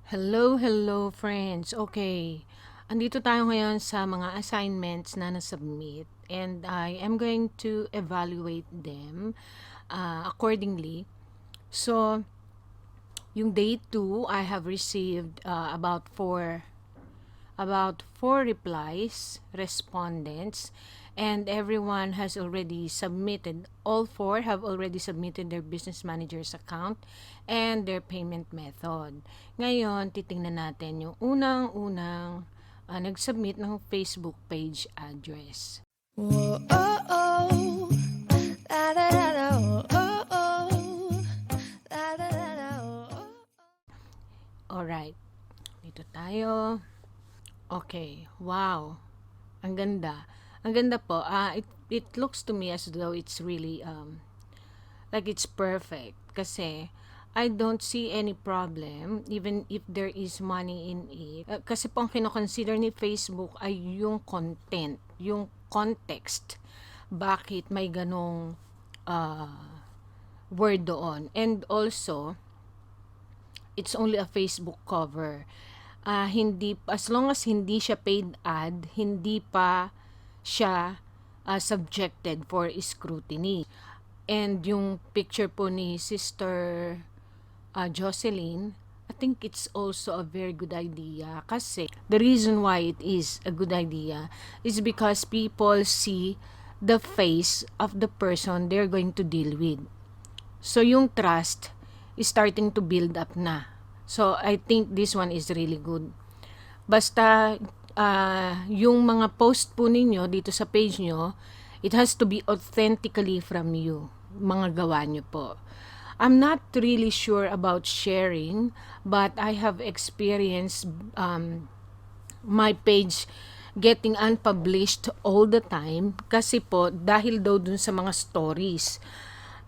Hello friends. Okay. Andito tayo ngayon sa mga assignments na nasubmit and I am going to evaluate them accordingly. So, yung day 2, I have received about four replies, respondents, and everyone has already submitted. All four have already submitted their business manager's account and their payment method. Ngayon, titingnan natin yung unang-unang nag-submit ng Facebook page address. Whoa, oh, oh. La, la, la, la, oh, oh, oh. La, la, la, la, oh, oh. Alright, dito tayo. Okay, wow. Ang ganda. Ang ganda po. It looks to me as though it's really like it's perfect kasi I don't see any problem even if there is money in it. Kasi po ang kino-consider ni Facebook ay yung content, yung context. Bakit may ganong word doon. And also, it's only a Facebook cover. Hindi, as long as hindi siya paid ad, hindi pa siya subjected for scrutiny. And yung picture po ni Sister Jocelyn, I think it's also a very good idea kasi the reason why it is a good idea is because people see the face of the person they're going to deal with. So yung trust is starting to build up na. So I think this one is really good. Basta yung mga post po ninyo dito sa page nyo, it has to be authentically from you. Mga gawa nyo po. I'm not really sure about sharing, but I have experienced my page getting unpublished all the time kasi po dahil daw dun sa mga stories.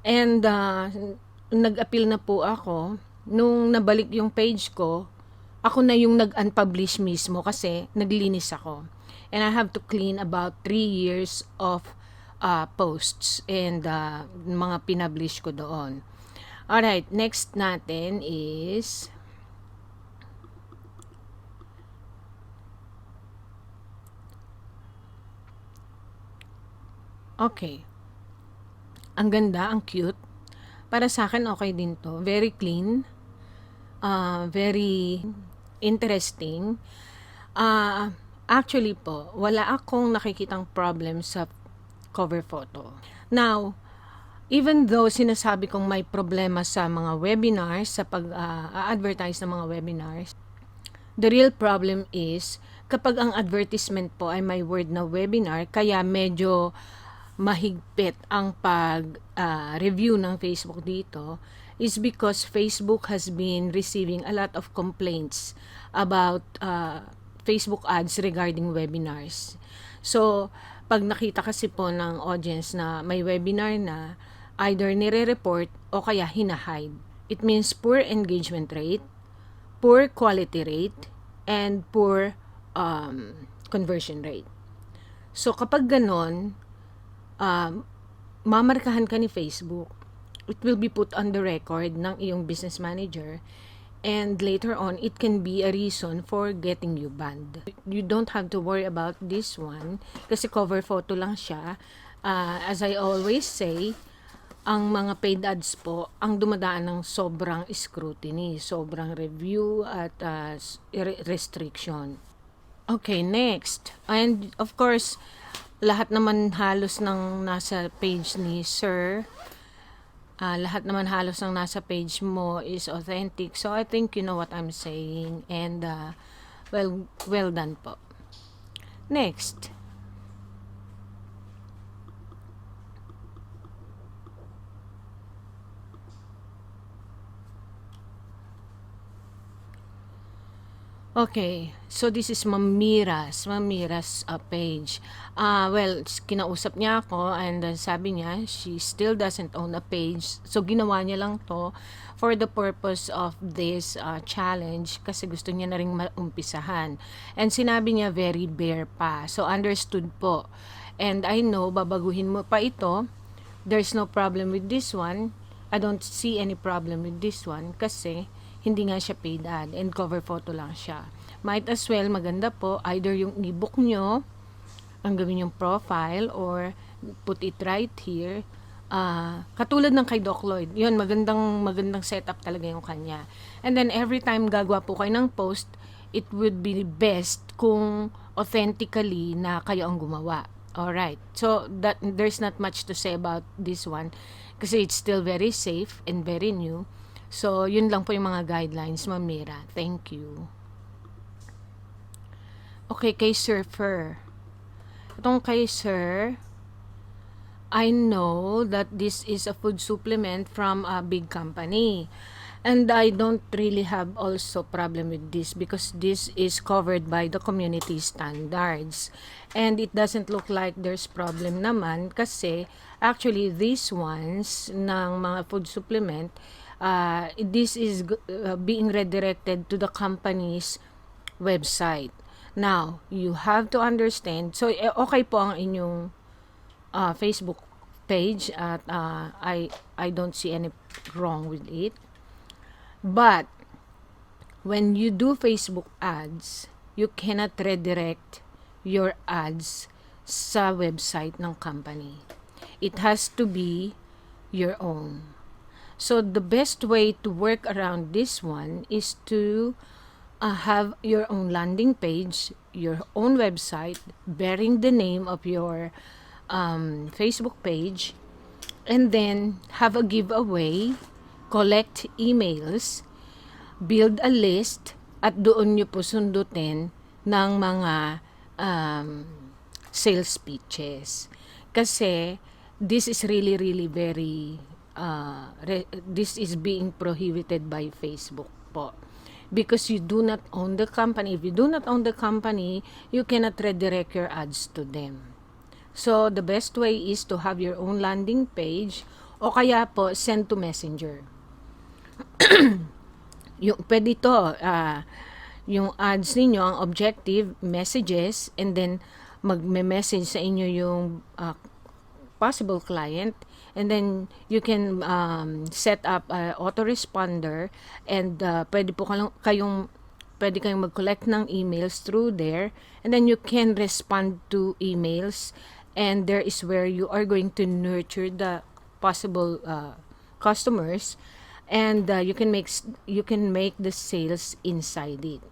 And nag-appeal na po ako. Nung nabalik yung page ko, ako na yung nag-unpublish mismo kasi naglinis ako. And I have to clean about 3 years of posts and mga pinablish ko doon. Alright, next natin is okay. Ang ganda, ang cute. Para sa akin, okay din to. Very clean. Very interesting. Actually po, wala akong nakikitang problem sa cover photo. Now, even though sinasabi kong may problema sa mga webinars, sa pag-advertise ng mga webinars, the real problem is kapag ang advertisement po ay may word na webinar, kaya medyo mahigpit ang pag-review ng Facebook dito is because Facebook has been receiving a lot of complaints about Facebook ads regarding webinars. So, pag nakita kasi po ng audience na may webinar na, either nire-report o kaya hinahide. It means poor engagement rate, poor quality rate, and poor conversion rate. So, kapag ganon, mamarkahan ka ni Facebook. It will be put on the record ng iyong business manager, and later on, it can be a reason for getting you banned. You don't have to worry about this one kasi cover photo lang siya. As I always say, ang mga paid ads po, ang dumadaan ng sobrang scrutiny, sobrang review at restriction. Okay, next. And of course, lahat naman halos ng nasa page ni Sir, lahat naman halos ng nasa page mo is authentic. So I think you know what I'm saying, and well done po. Next. Okay, so this is Mamira's page. Well, kinausap niya ako and sabi niya she still doesn't own a page. So ginawa niya lang to for the purpose of this challenge kasi gusto niya na ring maumpisahan. And sinabi niya very bare pa. So understood po. And I know babaguhin mo pa ito. There's no problem with this one. I don't see any problem with this one kasi hindi nga siya paid ad and cover photo lang siya. Might as well, maganda po, either yung ebook nyo, ang gawin yung profile, or put it right here. Katulad ng kay Doc Lloyd, yun, magandang setup talaga yung kanya. And then, every time gagawa po kayo ng post, it would be best kung authentically na kayo ang gumawa. Alright, so there's not much to say about this one kasi it's still very safe and very new. So, yun lang po yung mga guidelines, Ma'am Mira. Thank you. Okay, kay Sir Fur. Itong kay Sir, I know that this is a food supplement from a big company. And I don't really have also problem with this because this is covered by the community standards. And it doesn't look like there's problem naman kasi actually these ones ng mga food supplement, this is being redirected to the company's website. Now, you have to understand, so okay po ang inyong Facebook page at I don't see any wrong with it. But when you do Facebook ads, you cannot redirect your ads sa website ng company. It has to be your own. So the best way to work around this one is to have your own landing page, your own website, bearing the name of your Facebook page, and then have a giveaway, collect emails, build a list, at doon nyo po sundutin ng mga sales pitches. Kasi this is really very this is being prohibited by Facebook po. Because you do not own the company. If you do not own the company, you cannot redirect your ads to them. So, the best way is to have your own landing page o kaya po send to Messenger. Pwede ito, yung ads ninyo, ang objective, messages, and then magme-message sa inyo yung possible client, and then you can set up a autoresponder, and pwede kayong mag-collect ng emails through there, and then you can respond to emails, and there is where you are going to nurture the possible customers, and you can make the sales inside it.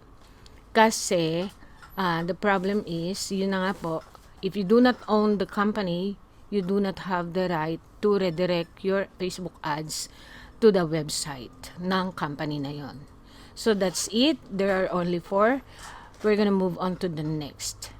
Kasi the problem is, yun na nga po, if you do not own the company, you do not have the right to redirect your Facebook ads to the website ng company na yon. So that's it. There are only 4. We're gonna move on to the next.